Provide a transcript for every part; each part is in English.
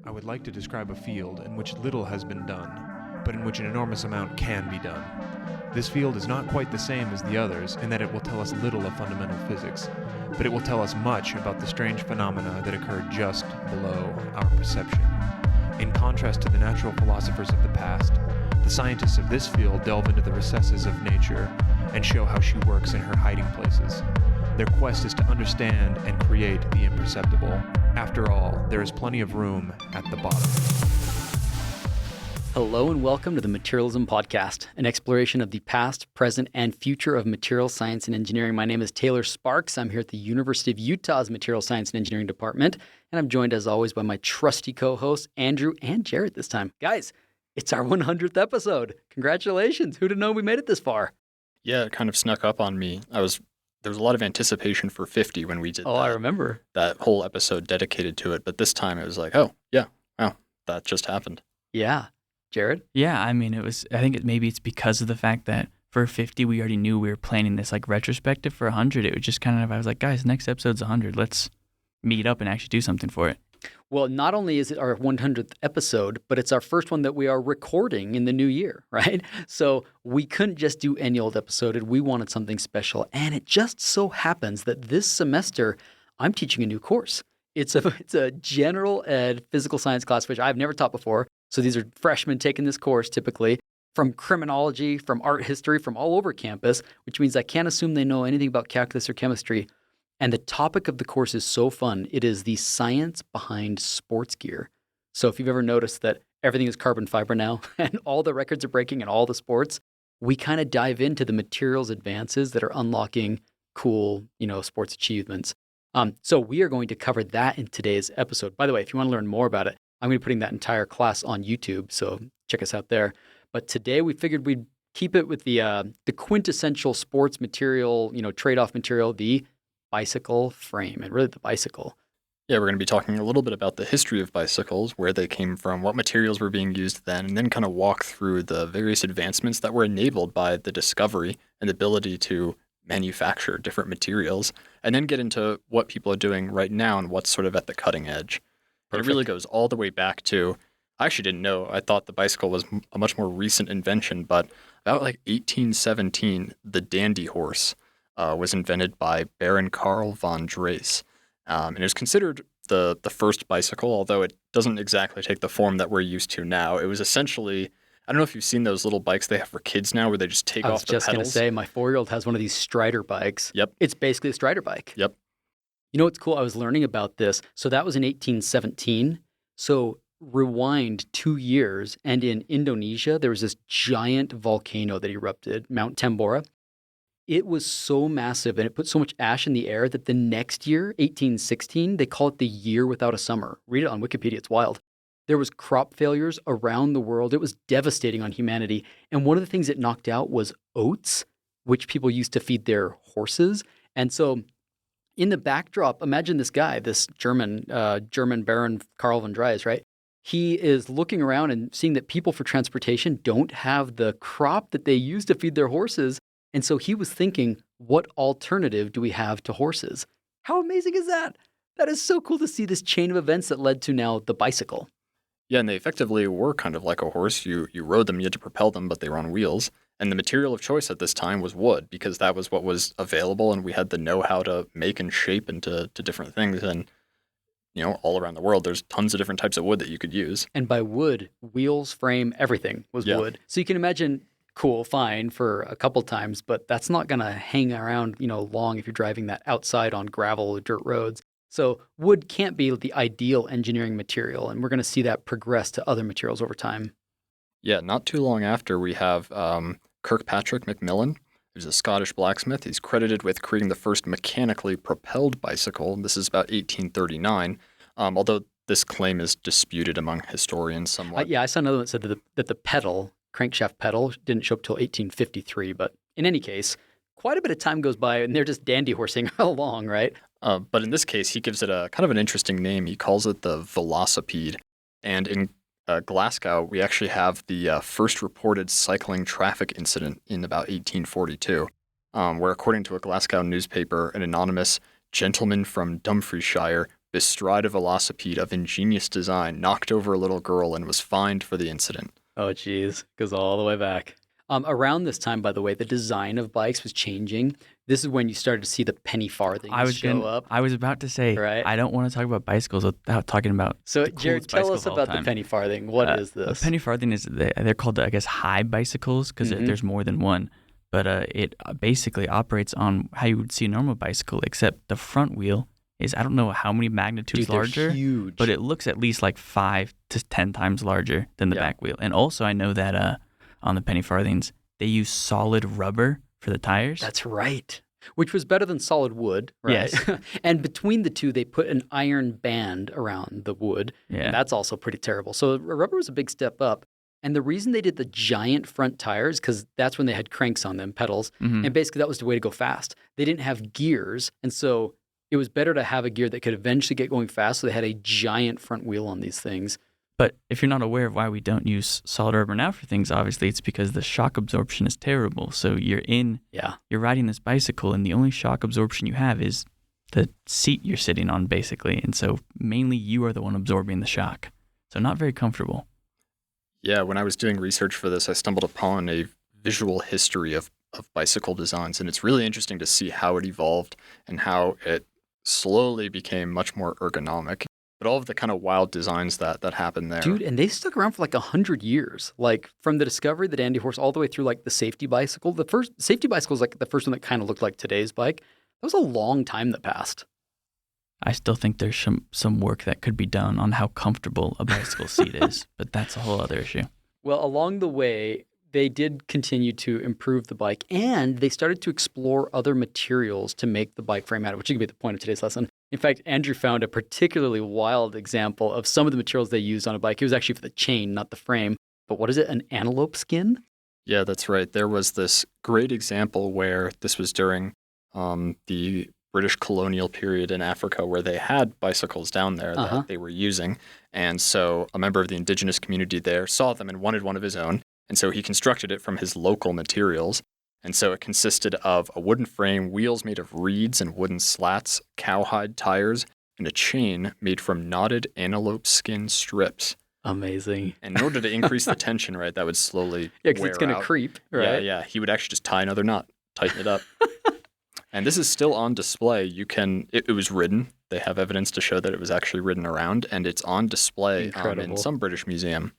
I would like to describe a field in which little has been done, but in which an enormous amount can be done. This field is not quite the same as the others in that it will tell us little of fundamental physics, but it will tell us much about the strange phenomena that occur just below our perception. In contrast to the natural philosophers of the past, the scientists of this field delve into the recesses of nature and show how she works in her hiding places. Their quest is to understand and create the imperceptible. After all, there is plenty of room at the bottom. Hello and welcome to the Materialism podcast, an exploration of the past, present, and future of material science and engineering. My name is Taylor Sparks. I'm here at the University of Utah's Material Science and Engineering Department, and I'm joined as always by my trusty co-hosts, Andrew and Jared this time. Guys, it's our 100th episode. Congratulations. Who'd have known we made it this far? Yeah, it kind of snuck up on me. There was a lot of anticipation for 50 when we did I remember. That whole episode dedicated to it. But this time it was like, wow, that just happened. Yeah. Jared? Yeah, I mean, maybe it's because of the fact that for 50, we already knew we were planning this like retrospective. For 100, it was just kind of, I was like, guys, next episode's 100. Let's meet up and actually do something for it. Well, not only is it our 100th episode, but it's our first one that we are recording in the new year, right? So we couldn't just do any old episode. We wanted something special. And it just so happens that this semester, I'm teaching a new course. It's a general ed physical science class, which I've never taught before. So these are freshmen taking this course typically from criminology, from art history, from all over campus, which means I can't assume they know anything about calculus or chemistry. And the topic of the course is so fun. It is the science behind sports gear. So if you've ever noticed that everything is carbon fiber now and all the records are breaking in all the sports, we kind of dive into the materials advances that are unlocking cool, sports achievements. So we are going to cover that in today's episode. By the way, if you want to learn more about it, I'm going to be putting that entire class on YouTube, so check us out there. But today we figured we'd keep it with the quintessential sports material, trade-off material, the bicycle frame, and really the bicycle. Yeah, we're going to be talking a little bit about the history of bicycles, where they came from, what materials were being used then, and then kind of walk through the various advancements that were enabled by the discovery and the ability to manufacture different materials, and then get into what people are doing right now and what's sort of at the cutting edge. It really goes all the way back to, I actually didn't know, I thought the bicycle was a much more recent invention, but about like 1817, the dandy horse was invented by Baron Karl von Drais. And it was considered the first bicycle, although it doesn't exactly take the form that we're used to now. It was essentially, I don't know if you've seen those little bikes they have for kids now where they just take off the pedals. I was just going to say, my 4-year-old has one of these Strider bikes. Yep. It's basically a Strider bike. Yep. You know what's cool? I was learning about this. So that was in 1817. So rewind 2 years, and in Indonesia, there was this giant volcano that erupted, Mount Tambora. It was so massive, and it put so much ash in the air that the next year, 1816, they call it the year without a summer. Read it on Wikipedia. It's wild. There was crop failures around the world. It was devastating on humanity. And one of the things it knocked out was oats, which people used to feed their horses. And so in the backdrop, imagine this guy, this German Baron Karl von Drais, right? He is looking around and seeing that people for transportation don't have the crop that they use to feed their horses. And so he was thinking, what alternative do we have to horses? How amazing is that? That is so cool to see this chain of events that led to now the bicycle. Yeah, and they effectively were kind of like a horse. You rode them, you had to propel them, but they were on wheels. And the material of choice at this time was wood, because that was what was available, and we had the know-how to make and shape into different things. And, all around the world, there's tons of different types of wood that you could use. And by wood, wheels, frame, everything was wood. So you can imagine, cool, fine for a couple times, but that's not going to hang around, long if you're driving that outside on gravel or dirt roads. So wood can't be the ideal engineering material, and we're going to see that progress to other materials over time. Yeah, not too long after, we have Kirkpatrick Macmillan, who's a Scottish blacksmith. He's credited with creating the first mechanically propelled bicycle. This is about 1839, although this claim is disputed among historians somewhat. I saw another one that said that the pedal, crankshaft pedal, didn't show up till 1853. But in any case, quite a bit of time goes by, and they're just dandy horsing along, right? But in this case, he gives it a kind of an interesting name. He calls it the velocipede. And in Glasgow, we actually have the first reported cycling traffic incident in about 1842, where according to a Glasgow newspaper, an anonymous gentleman from Dumfriesshire bestride a velocipede of ingenious design, knocked over a little girl, and was fined for the incident. Oh, geez. Goes all the way back. Around this time, by the way, the design of bikes was changing. This is when you started to see the penny farthings show up. I was about to say, Right? I don't want to talk about bicycles without talking about So, the coolest Jared, tell bicycles us of all about the time. penny farthing. What is A this? penny farthing is they're called, I guess, high bicycles because there's more than one. But it basically operates on how you would see a normal bicycle, except the front wheel is, I don't know how many magnitudes Dude, they're larger, huge. but it looks at least like 5 to 10 times larger than the Yeah. back wheel. And also, I know that on the penny farthings, they use solid rubber for the tires. That's right. Which was better than solid wood, right? Yes. And between the two, they put an iron band around the wood. Yeah. And that's also pretty terrible. So rubber was a big step up. And the reason they did the giant front tires, because that's when they had cranks on them, pedals. Mhm. And basically that was the way to go fast. They didn't have gears. And so it was better to have a gear that could eventually get going fast. So they had a giant front wheel on these things. But if you're not aware of why we don't use solid rubber now for things, obviously it's because the shock absorption is terrible. So you're riding this bicycle and the only shock absorption you have is the seat you're sitting on, basically. And so mainly you are the one absorbing the shock. So not very comfortable. Yeah, when I was doing research for this, I stumbled upon a visual history of bicycle designs, and it's really interesting to see how it evolved and how it slowly became much more ergonomic. But all of the kind of wild designs that happened there. Dude, and they stuck around for like 100 years. Like from the discovery of the Dandy Horse all the way through like the safety bicycle. The first safety bicycle is like the first one that kind of looked like today's bike. That was a long time that passed. I still think there's some work that could be done on how comfortable a bicycle seat is, but that's a whole other issue. Well, along the way, they did continue to improve the bike, and they started to explore other materials to make the bike frame out of, which could be the point of today's lesson. In fact, Andrew found a particularly wild example of some of the materials they used on a bike. It was actually for the chain, not the frame. But what is it, an antelope skin? Yeah, that's right. There was this great example where this was during the British colonial period in Africa where they had bicycles down there that they were using. And so a member of the indigenous community there saw them and wanted one of his own. And so he constructed it from his local materials. And so it consisted of a wooden frame, wheels made of reeds and wooden slats, cowhide tires, and a chain made from knotted antelope skin strips. Amazing. And in order to increase the tension, right, that would slowly Yeah, because it's going to creep, right? Yeah. He would actually just tie another knot, tighten it up. And this is still on display. It was ridden. They have evidence to show that it was actually ridden around, and it's on display in some British museum.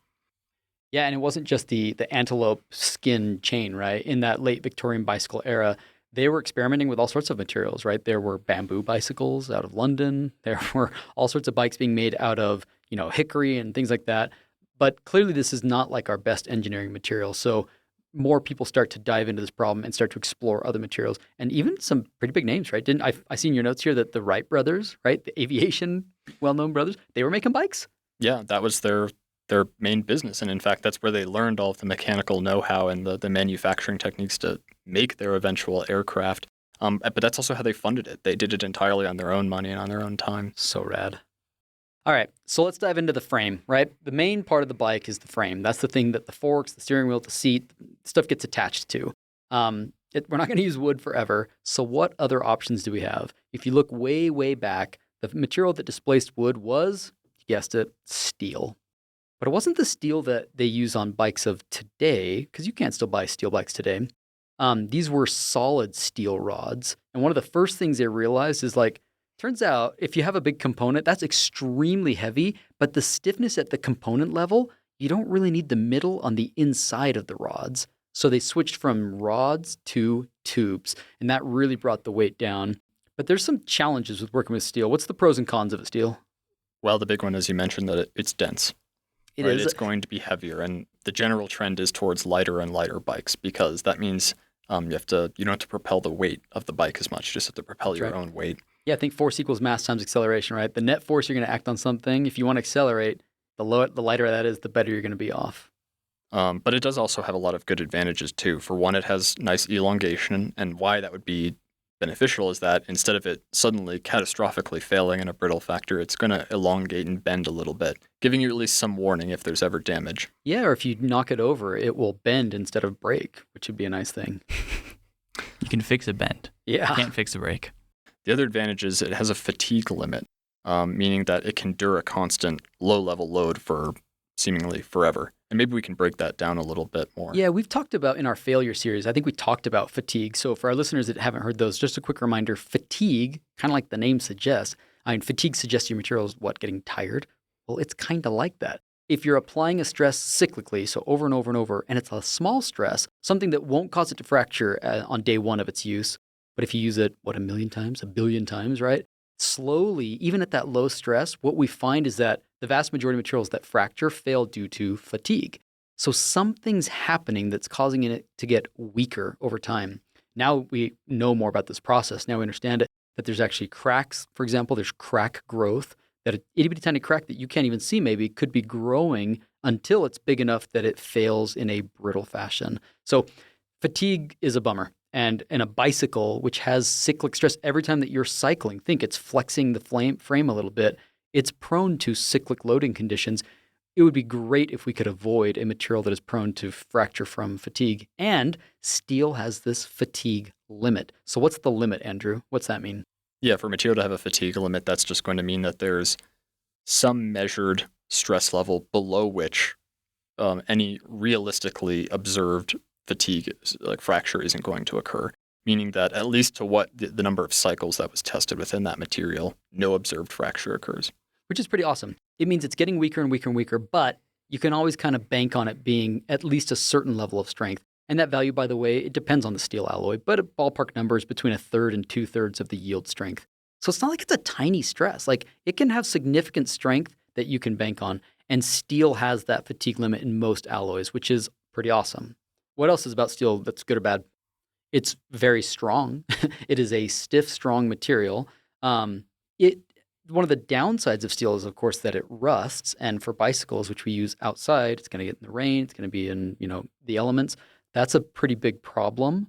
Yeah, and it wasn't just the antelope skin chain, right? In that late Victorian bicycle era, they were experimenting with all sorts of materials, right? There were bamboo bicycles out of London. There were all sorts of bikes being made out of, hickory and things like that. But clearly this is not like our best engineering material. So more people start to dive into this problem and start to explore other materials, and even some pretty big names, right? I see in your notes here that the Wright brothers, right? The aviation well-known brothers, they were making bikes? Yeah, that was their main business. And in fact, that's where they learned all of the mechanical know-how and the manufacturing techniques to make their eventual aircraft. But that's also how they funded it. They did it entirely on their own money and on their own time. So rad. All right, so let's dive into the frame, right? The main part of the bike is the frame. That's the thing that the forks, the steering wheel, the seat, stuff gets attached to. We're not going to use wood forever. So what other options do we have? If you look way, way back, the material that displaced wood was, you guessed it, steel. But it wasn't the steel that they use on bikes of today, because you can't still buy steel bikes today. These were solid steel rods. And one of the first things they realized is turns out if you have a big component, that's extremely heavy, but the stiffness at the component level, you don't really need the middle on the inside of the rods. So they switched from rods to tubes, and that really brought the weight down. But there's some challenges with working with steel. What's the pros and cons of steel? Well, the big one, as you mentioned, that it's dense. It is. It's going to be heavier, and the general trend is towards lighter and lighter bikes because that means you don't have to propel the weight of the bike as much. You just have to propel your own weight. Yeah, I think force equals mass times acceleration, right? The net force you're going to act on something. If you want to accelerate, the lighter that is, the better you're going to be off. But it does also have a lot of good advantages too. For one, it has nice elongation, and why that would be beneficial is that instead of it suddenly catastrophically failing in a brittle factor, it's going to elongate and bend a little bit, giving you at least some warning if there's ever damage. Yeah, or if you knock it over, it will bend instead of break, which would be a nice thing. You can fix a bend. Yeah. You can't fix a break. The other advantage is it has a fatigue limit. meaning that it can endure a constant low-level load for seemingly forever. And maybe we can break that down a little bit more. Yeah, we've talked about in our failure series, I think we talked about fatigue. So for our listeners that haven't heard those, just a quick reminder, fatigue, kind of like the name suggests, fatigue suggests your material is getting tired? Well, it's kind of like that. If you're applying a stress cyclically, so over and over and over, and it's a small stress, something that won't cause it to fracture on day one of its use, but if you use it, a million times, a billion times, right? Slowly, even at that low stress, what we find is that the vast majority of materials that fracture fail due to fatigue. So something's happening that's causing it to get weaker over time. Now we know more about this process. Now we understand it, that there's actually cracks. For example, there's crack growth, that an itty-bitty tiny crack that you can't even see maybe could be growing until it's big enough that it fails in a brittle fashion. So fatigue is a bummer. And in a bicycle, which has cyclic stress, every time that you're cycling, think it's flexing the frame a little bit, it's prone to cyclic loading conditions. It would be great if we could avoid a material that is prone to fracture from fatigue. And steel has this fatigue limit. So what's the limit, Andrew? What's that mean? Yeah, for material to have a fatigue limit, that's just going to mean that there's some measured stress level below which any realistically observed fatigue, like fracture, isn't going to occur. Meaning that at least to what the number of cycles that was tested within that material, no observed fracture occurs. Which is pretty awesome. It means it's getting weaker and weaker and weaker, but you can always kind of bank on it being at least a certain level of strength. And that value, by the way, it depends on the steel alloy, but a ballpark number is between 1/3 and 2/3 of the yield strength. So it's not like it's a tiny stress. Like it can have significant strength that you can bank on. And steel has that fatigue limit in most alloys, which is pretty awesome. What else is about steel that's good or bad? It's very strong. It is a stiff, strong material. One of the downsides of steel is, of course, that it rusts. And for bicycles, which we use outside, it's going to get in the rain. It's going to be in, the elements. That's a pretty big problem.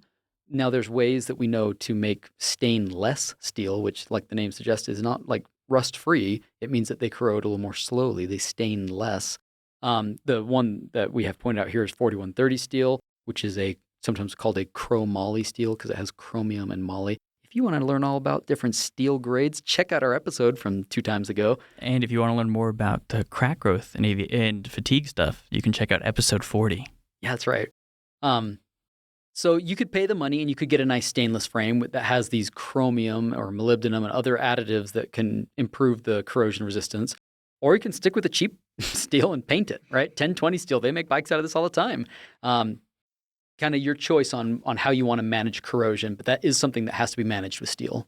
Now, there's ways that we know to make stainless steel, which, like the name suggests, is not like rust-free. It means that they corrode a little more slowly. They stain less. The one that we have pointed out here is 4130 steel, which is sometimes called a chromoly steel because it has chromium and moly. If you want to learn all about different steel grades, check out our episode from 2 times ago. And if you want to learn more about the crack growth and fatigue stuff, you can check out episode 40. Yeah, that's right. So you could pay the money and you could get a nice stainless frame that has these chromium or molybdenum and other additives that can improve the corrosion resistance. Or you can stick with the cheap steel and paint it, right? 1020 steel, they make bikes out of this all the time. Kind of your choice on how you want to manage corrosion, but that is something that has to be managed with steel.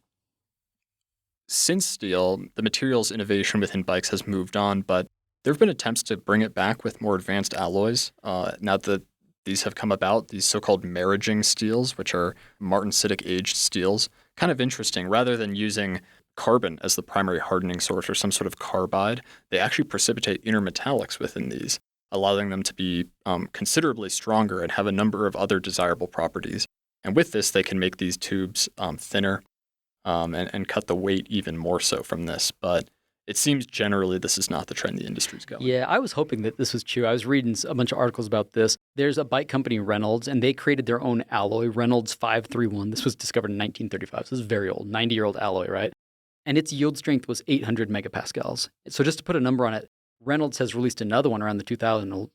Since steel, the materials innovation within bikes has moved on, but there have been attempts to bring it back with more advanced alloys. Now that these have come about, these so-called marriaging steels, which are martensitic aged steels, kind of interesting. Rather than using carbon as the primary hardening source or some sort of carbide, they actually precipitate intermetallics within these, allowing them to be considerably stronger and have a number of other desirable properties. And with this, they can make these tubes thinner and cut the weight even more so from this. But it seems generally this is not the trend the industry's going. Yeah, I was hoping that this was true. I was reading a bunch of articles about this. There's a bike company, Reynolds, and they created their own alloy, Reynolds 531. This was discovered in 1935. So this is very old, 90-year-old alloy, right? And its yield strength was 800 megapascals. So just to put a number on it, Reynolds has released another one around the 2000.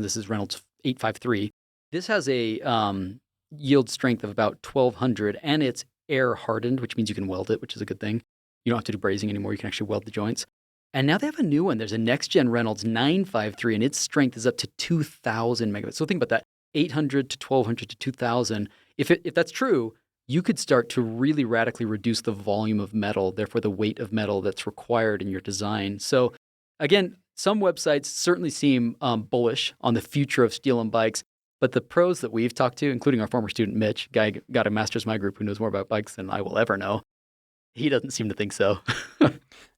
This is Reynolds 853. This has a yield strength of about 1200, and it's air hardened, which means you can weld it, which is a good thing. You don't have to do brazing anymore. You can actually weld the joints. And now they have a new one. There's a next-gen Reynolds 953, and its strength is up to 2,000 megapascals. So think about that, 800 to 1,200 to 2,000. If that's true, you could start to really radically reduce the volume of metal, therefore the weight of metal that's required in your design. So again, some websites certainly seem bullish on the future of steel and bikes, but the pros that we've talked to, including our former student Mitch, guy got a master's in my group who knows more about bikes than I will ever know, he doesn't seem to think so.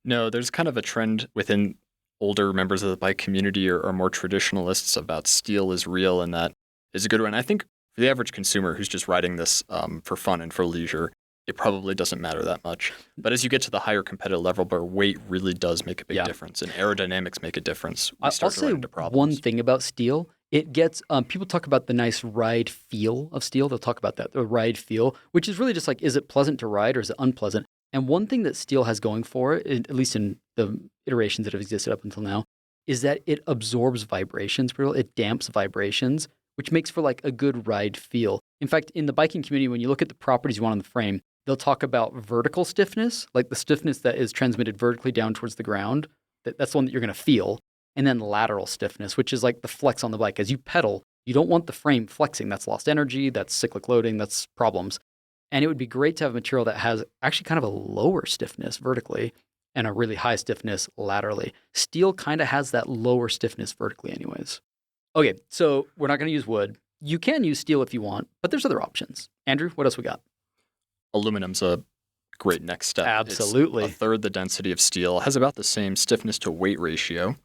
No, there's kind of a trend within older members of the bike community or more traditionalists about steel is real, and that is a good one. I think for the average consumer who's just riding this for fun and for leisure, it probably doesn't matter that much. But as you get to the higher competitive level where weight really does make a big difference and aerodynamics make a difference, we start to run into problems. One thing about steel, it gets, people talk about the nice ride feel of steel. They'll talk about that, the ride feel, which is really just like, is it pleasant to ride or is it unpleasant? And one thing that steel has going for it, at least in the iterations that have existed up until now, is that it absorbs vibrations. It damps vibrations, which makes for like a good ride feel. In fact, in the biking community, when you look at the properties you want on the frame, they'll talk about vertical stiffness, like the stiffness that is transmitted vertically down towards the ground. That's the one that you're going to feel. And then lateral stiffness, which is like the flex on the bike. As you pedal, you don't want the frame flexing. That's lost energy, that's cyclic loading, that's problems. And it would be great to have a material that has actually kind of a lower stiffness vertically and a really high stiffness laterally. Steel kind of has that lower stiffness vertically anyways. Okay, so we're not going to use wood. You can use steel if you want, but there's other options. Andrew, what else we got? Aluminum's a great next step. Absolutely. It's a third the density of steel, has about the same stiffness to weight ratio.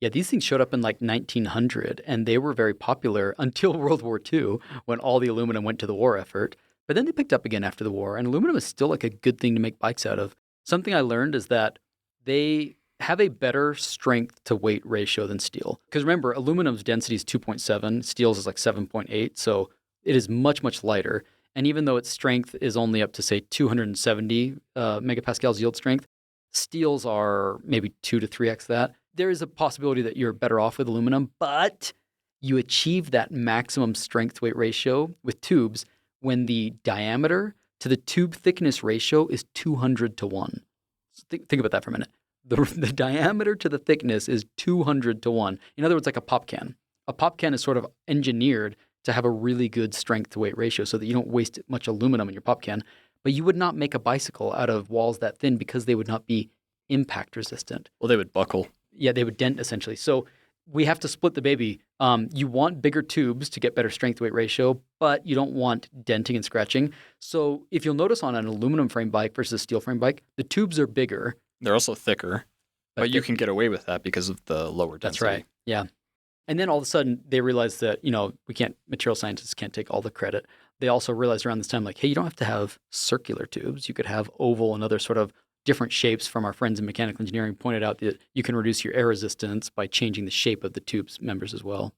Yeah, these things showed up in like 1900, and they were very popular until World War II when all the aluminum went to the war effort. But then they picked up again after the war, and aluminum is still like a good thing to make bikes out of. Something I learned is that they have a better strength to weight ratio than steel. Because remember, aluminum's density is 2.7, steel's is like 7.8, so it is much, much lighter. And even though its strength is only up to, say, 270 megapascals yield strength, steels are maybe 2 to 3x that. There is a possibility that you're better off with aluminum, but you achieve that maximum strength weight ratio with tubes when the diameter to the tube thickness ratio is 200 to 1. So think about that for a minute. The diameter to the thickness is 200 to 1. In other words, like a pop can. A pop can is sort of engineered to have a really good strength to weight ratio so that you don't waste much aluminum in your pop can. But you would not make a bicycle out of walls that thin because they would not be impact resistant. Well, they would buckle. Yeah, they would dent essentially. So we have to split the baby. You want bigger tubes to get better strength weight ratio, but you don't want denting and scratching. So if you'll notice on an aluminum frame bike versus a steel frame bike, the tubes are bigger. They're also thicker, but you can get away with that because of the lower density. That's right. Yeah. And then all of a sudden they realized that, material scientists can't take all the credit. They also realized around this time, like, hey, you don't have to have circular tubes. You could have oval and other sort of different shapes. From our friends in mechanical engineering pointed out that you can reduce your air resistance by changing the shape of the tube's members as well.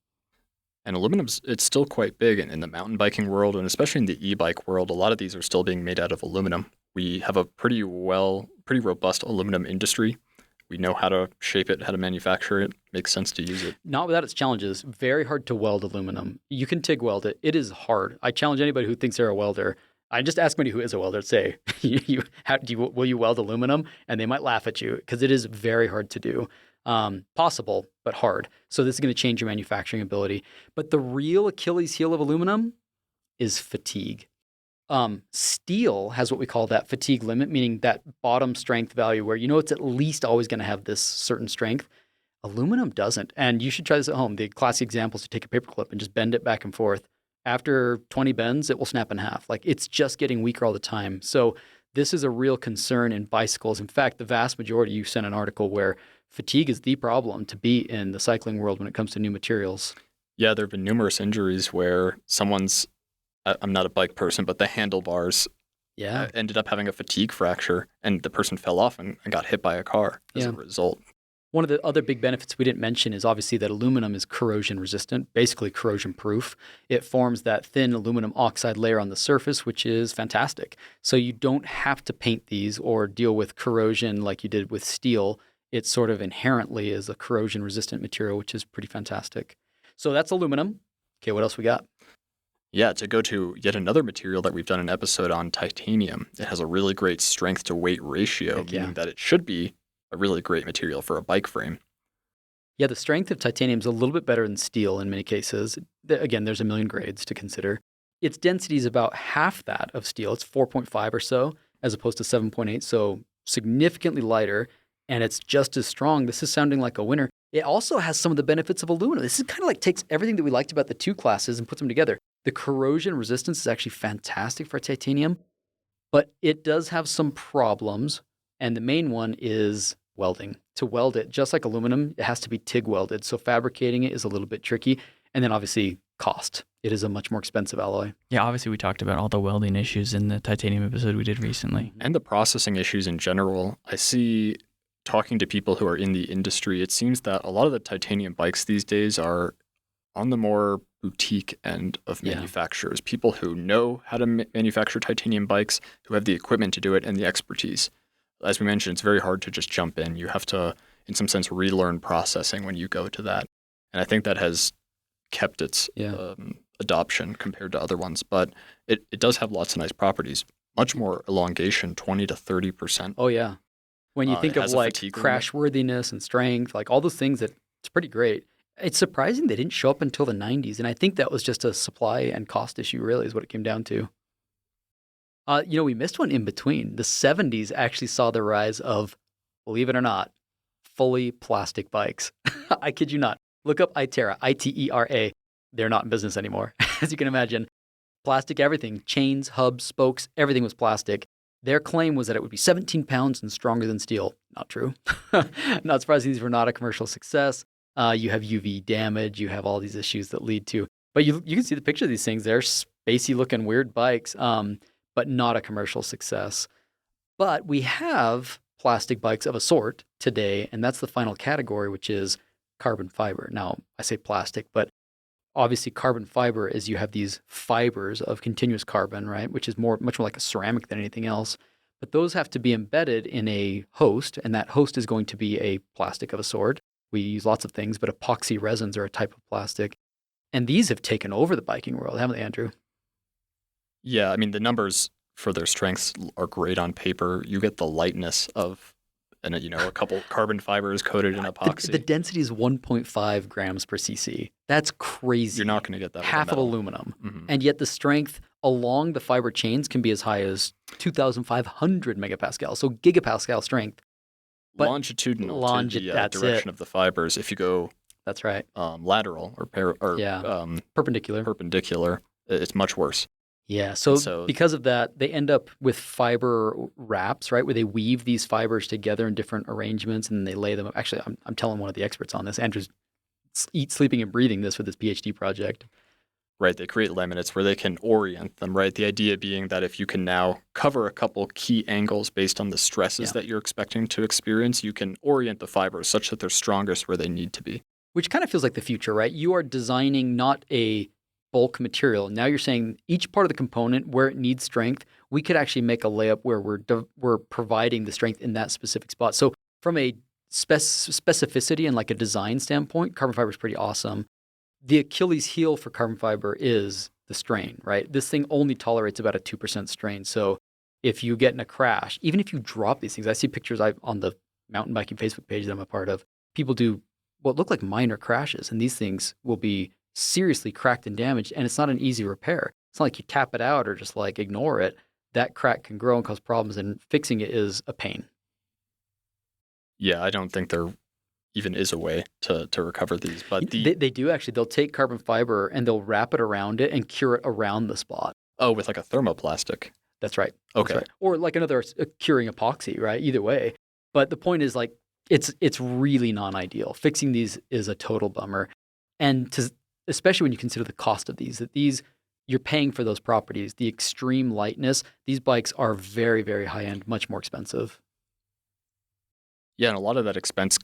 And aluminum's, it's still quite big in the mountain biking world, and especially in the e-bike world. A lot of these are still being made out of aluminum. We have a pretty robust aluminum industry. We know how to shape it, how to manufacture it. Makes sense to use it. Not without its challenges. Very hard to weld aluminum. You can TIG weld it. It is hard. I challenge anybody who thinks they're a welder. I just ask somebody who is a welder, say, will you weld aluminum? And they might laugh at you because it is very hard to do. Possible, but hard. So this is going to change your manufacturing ability. But the real Achilles heel of aluminum is fatigue. Steel has what we call that fatigue limit, meaning that bottom strength value where it's at least always going to have this certain strength. Aluminum doesn't. And you should try this at home. The classic example is to take a paperclip and just bend it back and forth. After 20 bends, it will snap in half. Like, it's just getting weaker all the time. So this is a real concern in bicycles. In fact, the vast majority, you sent an article where fatigue is the problem to beat in the cycling world when it comes to new materials. Yeah, there have been numerous injuries where I'm not a bike person, but the handlebars ended up having a fatigue fracture, and the person fell off and got hit by a car as a result. One of the other big benefits we didn't mention is obviously that aluminum is corrosion resistant, basically corrosion proof. It forms that thin aluminum oxide layer on the surface, which is fantastic. So you don't have to paint these or deal with corrosion like you did with steel. It sort of inherently is a corrosion resistant material, which is pretty fantastic. So that's aluminum. Okay, what else we got? Yeah, to go to yet another material that we've done an episode on, titanium. It has a really great strength to weight ratio, meaning that it should be a really great material for a bike frame. Yeah, the strength of titanium is a little bit better than steel in many cases. Again, there's a million grades to consider. Its density is about half that of steel. It's 4.5 or so, as opposed to 7.8, so significantly lighter, and it's just as strong. This is sounding like a winner. It also has some of the benefits of aluminum. This is kind of like takes everything that we liked about the two classes and puts them together. The corrosion resistance is actually fantastic for titanium, but it does have some problems. And the main one is welding. To weld it, just like aluminum, it has to be TIG welded. So fabricating it is a little bit tricky. And then obviously cost. It is a much more expensive alloy. Yeah, obviously we talked about all the welding issues in the titanium episode we did recently. And the processing issues in general. I see, talking to people who are in the industry, it seems that a lot of the titanium bikes these days are on the more boutique end of manufacturers. People who know how to manufacture titanium bikes, who have the equipment to do it and the expertise. as we mentioned, it's very hard to just jump in. You have to, in some sense, relearn processing when you go to that. And I think that has kept its adoption compared to other ones. But it does have lots of nice properties. Much more elongation, 20 to 30%. Oh, yeah. When you think of like fatigue crashworthiness and strength, like all those things, that it's pretty great. It's surprising they didn't show up until the 90s. And I think that was just a supply and cost issue, really, is what it came down to. We missed one in between. The 70s actually saw the rise of, believe it or not, fully plastic bikes. I kid you not. Look up Itera, ITERA. They're not in business anymore, as you can imagine. Plastic everything, chains, hubs, spokes, everything was plastic. Their claim was that it would be 17 pounds and stronger than steel. Not true. Not surprising these were not a commercial success. You have UV damage. You have all these issues that lead to. But you can see the picture of these things. They're spacey looking weird bikes, but not a commercial success. But we have plastic bikes of a sort today, and that's the final category, which is carbon fiber. Now, I say plastic, but obviously carbon fiber is you have these fibers of continuous carbon, right, which is much more like a ceramic than anything else. But those have to be embedded in a host, and that host is going to be a plastic of a sort. We use lots of things, but epoxy resins are a type of plastic. And these have taken over the biking world, haven't they, Andrew? Yeah, I mean, the numbers for their strengths are great on paper. You get the lightness of, a couple carbon fibers coated in epoxy. The density is 1.5 grams per cc. That's crazy. You're not going to get that with half of metal. aluminum. Mm-hmm. And yet the strength along the fiber chains can be as high as 2,500 megapascals, so gigapascal strength. But longitudinal to the direction of the fibers. If you go that's right. Lateral or perpendicular, it's much worse. Yeah, so because of that, they end up with fiber wraps, right, where they weave these fibers together in different arrangements and they lay them up. Actually, I'm telling one of the experts on this. Andrew's sleeping and breathing this with his PhD project. Right, they create laminates where they can orient them, right? The idea being that if you can now cover a couple key angles based on the stresses that you're expecting to experience, you can orient the fibers such that they're strongest where they need to be. Which kind of feels like the future, right? You are designing not a bulk material. Now you're saying each part of the component where it needs strength, we could actually make a layup where we're providing the strength in that specific spot. So from a specificity and like a design standpoint, carbon fiber is pretty awesome. The Achilles heel for carbon fiber is the strain, right? This thing only tolerates about a 2% strain. So if you get in a crash, even if you drop these things, I see pictures on the mountain biking Facebook page that I'm a part of, people do what look like minor crashes, and these things will be seriously cracked and damaged, and it's not an easy repair. It's not like you tap it out or just like ignore it. That crack can grow and cause problems, and fixing it is a pain. Yeah, I don't think there even is a way to recover these. But they do actually. They'll take carbon fiber and they'll wrap it around it and cure it around the spot. Oh, with like a thermoplastic. That's right. Okay. That's right. Or like another curing epoxy, right? Either way. But the point is like it's really non-ideal. Fixing these is a total bummer. And especially when you consider the cost of these, that these you're paying for those properties, the extreme lightness. These bikes are very, very high-end, much more expensive. Yeah, and a lot of that expense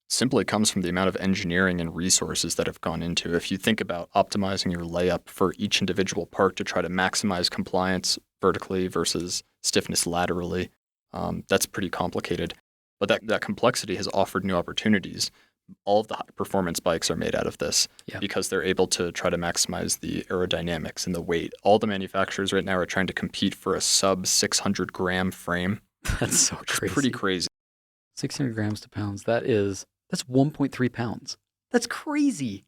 simply comes from the amount of engineering and resources that have gone into. If you think about optimizing your layup for each individual part to try to maximize compliance vertically versus stiffness laterally, that's pretty complicated. But that complexity has offered new opportunities. All of the high-performance bikes are made out of this because they're able to try to maximize the aerodynamics and the weight. All the manufacturers right now are trying to compete for a sub-600-gram frame. That's so crazy. It's pretty crazy. 600 grams to pounds. That's 1.3 pounds. That's crazy.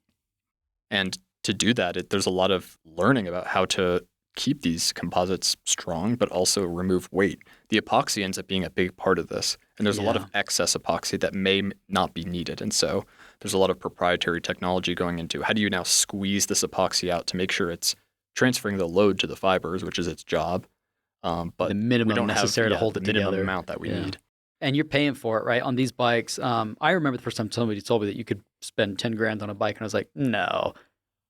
And to do that, there's a lot of learning about how to keep these composites strong, but also remove weight. The epoxy ends up being a big part of this. And there's a lot of excess epoxy that may not be needed. And so there's a lot of proprietary technology going into how do you now squeeze this epoxy out to make sure it's transferring the load to the fibers, which is its job. But the minimum necessary to hold it together. The minimum amount that we need. And you're paying for it, right? On these bikes, I remember the first time somebody told me that you could spend 10 grand on a bike, and I was like, no,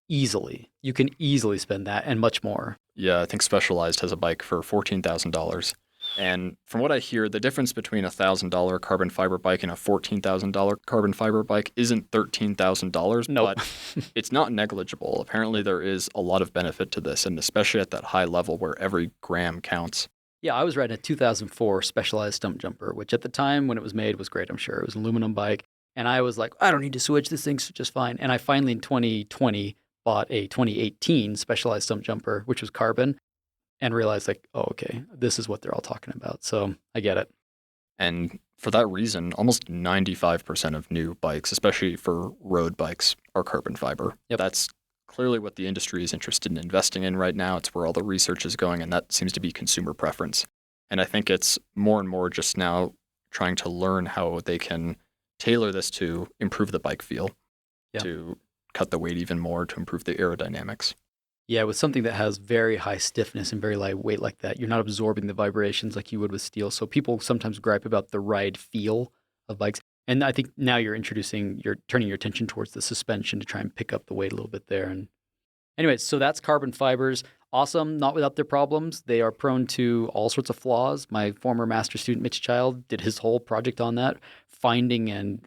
easily. You can easily spend that and much more. Yeah, I think Specialized has a bike for $14,000. And from what I hear, the difference between a $1,000 carbon fiber bike and a $14,000 carbon fiber bike isn't $13,000, nope. But it's not negligible. Apparently there is a lot of benefit to this, and especially at that high level where every gram counts. Yeah, I was riding a 2004 Specialized Stump Jumper, which at the time when it was made was great, I'm sure. It was an aluminum bike. And I was like, I don't need to switch. This thing's just fine. And I finally in 2020 bought a 2018 Specialized Stump Jumper, which was carbon, and realized like, oh, okay, this is what they're all talking about. So I get it. And for that reason, almost 95% of new bikes, especially for road bikes, are carbon fiber. Yep. That's clearly what the industry is interested in investing in right now. It's where all the research is going, and that seems to be consumer preference. And I think it's more and more just now trying to learn how they can tailor this to improve the bike feel, to cut the weight even more, to improve the aerodynamics. Yeah, with something that has very high stiffness and very light weight like that, you're not absorbing the vibrations like you would with steel. So people sometimes gripe about the ride feel of bikes. And I think now you're turning your attention towards the suspension to try and pick up the weight a little bit there. And anyways, so that's carbon fibers. Awesome, not without their problems. They are prone to all sorts of flaws. My former master student, Mitch Child, did his whole project on that, finding and,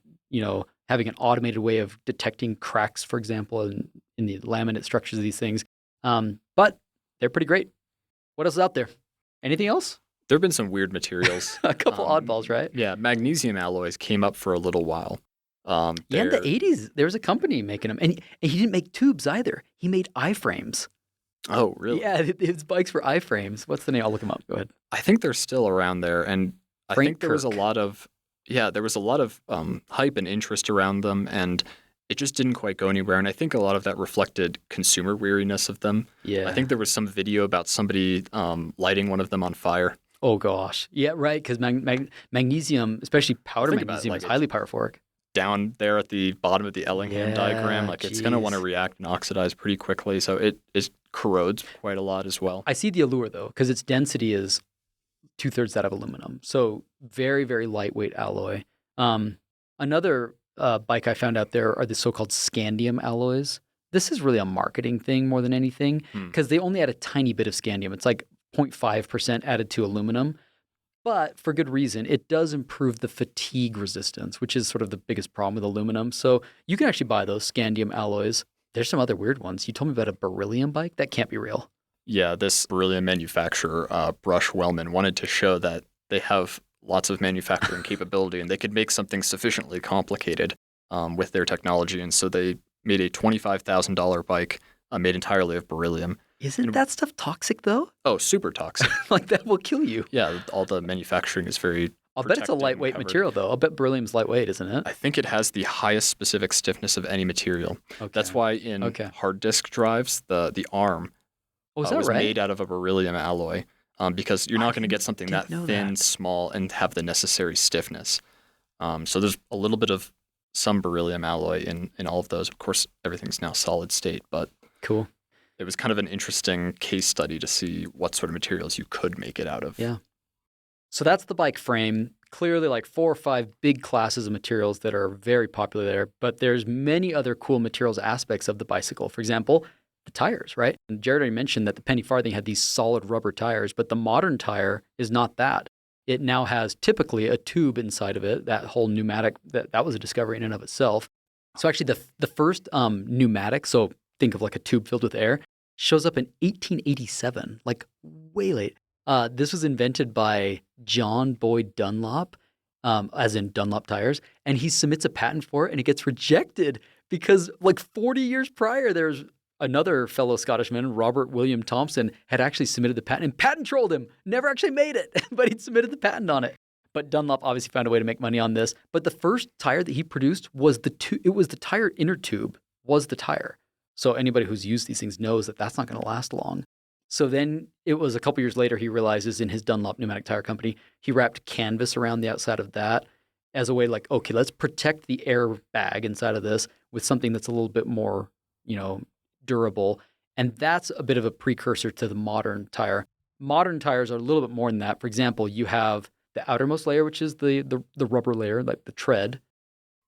having an automated way of detecting cracks, for example, in the laminate structures of these things. But they're pretty great. What else is out there? Anything else? There have been some weird materials. A couple oddballs, right? Yeah, magnesium alloys came up for a little while. In the 80s, there was a company making them. And he didn't make tubes either. He made iframes. Oh, really? Yeah, his bikes were iframes. What's the name? I'll look them up. Go ahead. I think they're still around there. And I think there was a lot of hype and interest around them. And it just didn't quite go anywhere. And I think a lot of that reflected consumer weariness of them. Yeah. I think there was some video about somebody lighting one of them on fire. Oh, gosh. Yeah, right. Because magnesium, especially powder magnesium, is highly pyrophoric. Down there at the bottom of the Ellingham diagram, it's going to want to react and oxidize pretty quickly. So it corrodes quite a lot as well. I see the allure, though, because its density is 2/3 that of aluminum. So very, very lightweight alloy. Another bike I found out there are the so-called scandium alloys. This is really a marketing thing more than anything because they only add a tiny bit of scandium. It's like 0.5% added to aluminum, but for good reason. It does improve the fatigue resistance, which is sort of the biggest problem with aluminum. So you can actually buy those scandium alloys. There's some other weird ones. You told me about a beryllium bike? That can't be real. Yeah, this beryllium manufacturer, Brush Wellman, wanted to show that they have lots of manufacturing capability and they could make something sufficiently complicated with their technology. And so they made a $25,000 bike made entirely of beryllium. Isn't that stuff toxic, though? Oh, super toxic. Like that will kill you. Yeah, all the manufacturing is very I'll bet it's a lightweight material, though. I'll bet beryllium's lightweight, isn't it? I think it has the highest specific stiffness of any material. Okay. That's why in hard disk drives, the arm was made out of a beryllium alloy. Because you're not going to get something that thin, small, and have the necessary stiffness. So there's a little bit of some beryllium alloy in all of those. Of course, everything's now solid state, but cool. It was kind of an interesting case study to see what sort of materials you could make it out of. Yeah. So that's the bike frame. Clearly like 4 or 5 big classes of materials that are very popular there, but there's many other cool materials aspects of the bicycle. For example, the tires, right? And Jared already mentioned that the penny farthing had these solid rubber tires, but the modern tire is not that. It now has typically a tube inside of it. That whole pneumatic, that was a discovery in and of itself. So actually the first pneumatic, so think of like a tube filled with air, shows up in 1887, like way late. This was invented by John Boyd Dunlop, as in Dunlop tires, and he submits a patent for it and it gets rejected because like 40 years prior, there's another fellow Scottishman, Robert William Thompson, had actually submitted the patent and patent trolled him. Never actually made it, but he'd submitted the patent on it. But Dunlop obviously found a way to make money on this. But the first tire that he produced was the tire inner tube was the tire. So anybody who's used these things knows that that's not going to last long. So then it was a couple years later, he realizes in his Dunlop pneumatic tire company, he wrapped canvas around the outside of that as a way like, okay, let's protect the air bag inside of this with something that's a little bit more, durable. And that's a bit of a precursor to the modern tire. Modern tires are a little bit more than that. For example, you have the outermost layer, which is the rubber layer, like the tread.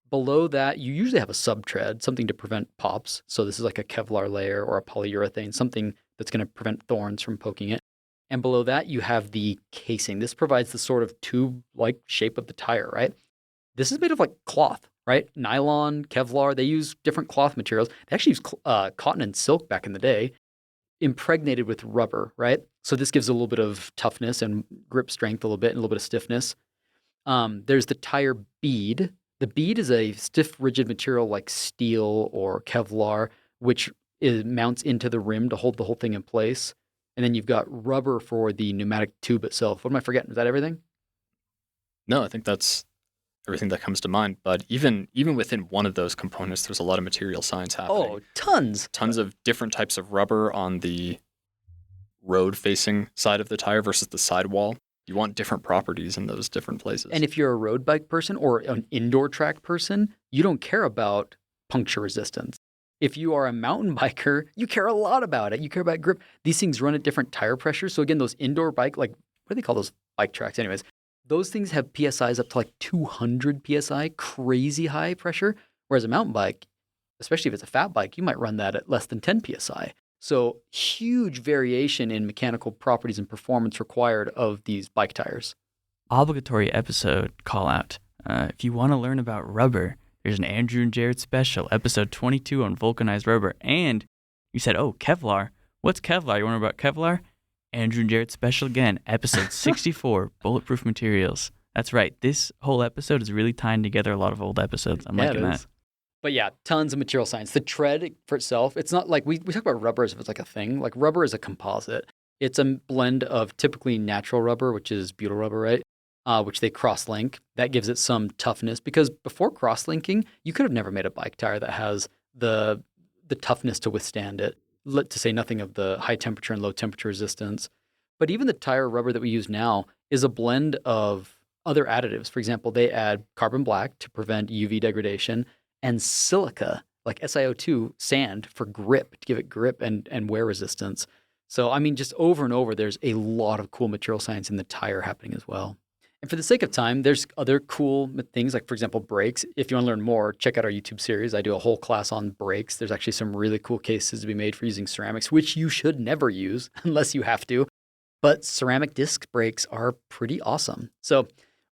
Below that, you usually have a sub-tread, something to prevent pops. So this is like a Kevlar layer or a polyurethane, something that's going to prevent thorns from poking it. And below that, you have the casing. This provides the sort of tube-like shape of the tire, right? This is made of like cloth, right? Nylon, Kevlar, they use different cloth materials. They actually use cotton and silk back in the day. impregnated with rubber, right? So this gives a little bit of toughness and grip strength a little bit and a little bit of stiffness. There's the tire bead. The bead is a stiff, rigid material like steel or Kevlar, which mounts into the rim to hold the whole thing in place. And then you've got rubber for the pneumatic tube itself. What am I forgetting? Is that everything? No, I think that's everything that comes to mind. But even within one of those components, there's a lot of material science happening. Oh, tons. Tons of different types of rubber on the road-facing side of the tire versus the sidewall. You want different properties in those different places. And if you're a road bike person or an indoor track person, you don't care about puncture resistance. If you are a mountain biker, you care a lot about it. You care about grip. These things run at different tire pressures. So again, those indoor bike, like, what do they call those bike tracks? Anyways, those things have PSIs up to like 200 PSI, crazy high pressure. Whereas a mountain bike, especially if it's a fat bike, you might run that at less than 10 PSI. So huge variation in mechanical properties and performance required of these bike tires. Obligatory episode call out. If you want to learn about rubber, there's an Andrew and Jared special, episode 22 on vulcanized rubber. And you said, oh, Kevlar. What's Kevlar? You want to know about Kevlar? Andrew and Jared special again, episode 64, bulletproof materials. That's right. This whole episode is really tying together a lot of old episodes. I'm liking that. But yeah, tons of material science. The tread for itself, it's not like we talk about rubber as if it's like a thing. Like rubber is a composite. It's a blend of typically natural rubber, which is butyl rubber, right? Which they cross-link. That gives it some toughness because before cross-linking, you could have never made a bike tire that has the toughness to withstand it, to say nothing of the high temperature and low temperature resistance. But even the tire rubber that we use now is a blend of other additives. For example, they add carbon black to prevent UV degradation and silica, like SiO2, sand for grip, to give it grip and wear resistance. So, I mean, just over and over, there's a lot of cool material science in the tire happening as well. And for the sake of time, there's other cool things, like, for example, brakes. If you want to learn more, check out our YouTube series. I do a whole class on brakes. There's actually some really cool cases to be made for using ceramics, which you should never use unless you have to. But ceramic disc brakes are pretty awesome. So,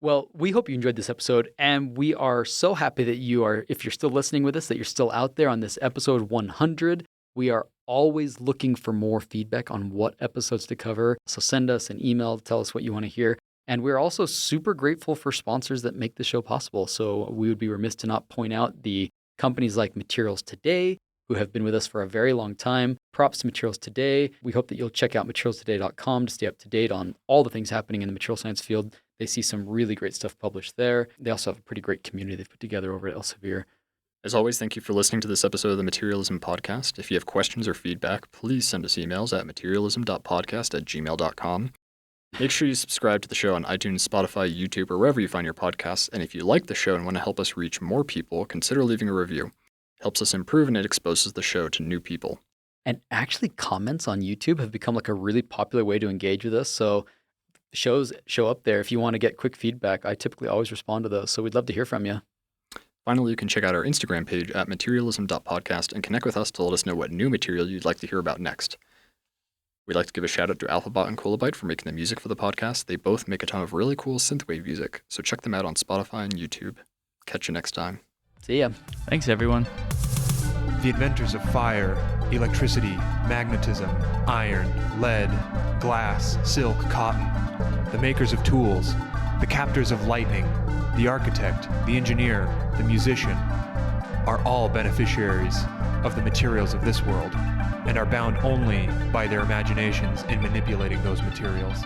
well, we hope you enjoyed this episode, and we are so happy that you are, if you're still listening with us, that you're still out there on this episode 100. We are always looking for more feedback on what episodes to cover. So send us an email, tell us what you want to hear. And we're also super grateful for sponsors that make the show possible. So we would be remiss to not point out the companies like Materials Today, who have been with us for a very long time. Props to Materials Today. We hope that you'll check out materialstoday.com to stay up to date on all the things happening in the material science field. They see some really great stuff published there. They also have a pretty great community they've put together over at Elsevier. As always, thank you for listening to this episode of the Materialism Podcast. If you have questions or feedback, please send us emails at materialism.podcast@gmail.com. Make sure you subscribe to the show on iTunes, Spotify, YouTube, or wherever you find your podcasts. And if you like the show and want to help us reach more people, consider leaving a review. It helps us improve and it exposes the show to new people. And actually, comments on YouTube have become like a really popular way to engage with us. So shows show up there. If you want to get quick feedback, I typically always respond to those. So we'd love to hear from you. Finally, you can check out our Instagram page at materialism.podcast and connect with us to let us know what new material you'd like to hear about next. We'd like to give a shout out to Alphabot and Kolobyte for making the music for the podcast. They both make a ton of really cool synthwave music, so check them out on Spotify and YouTube. Catch you next time. See ya. Thanks, everyone. The inventors of fire, electricity, magnetism, iron, lead, glass, silk, cotton, the makers of tools, the captors of lightning, the architect, the engineer, the musician, are all beneficiaries of the materials of this world and are bound only by their imaginations in manipulating those materials.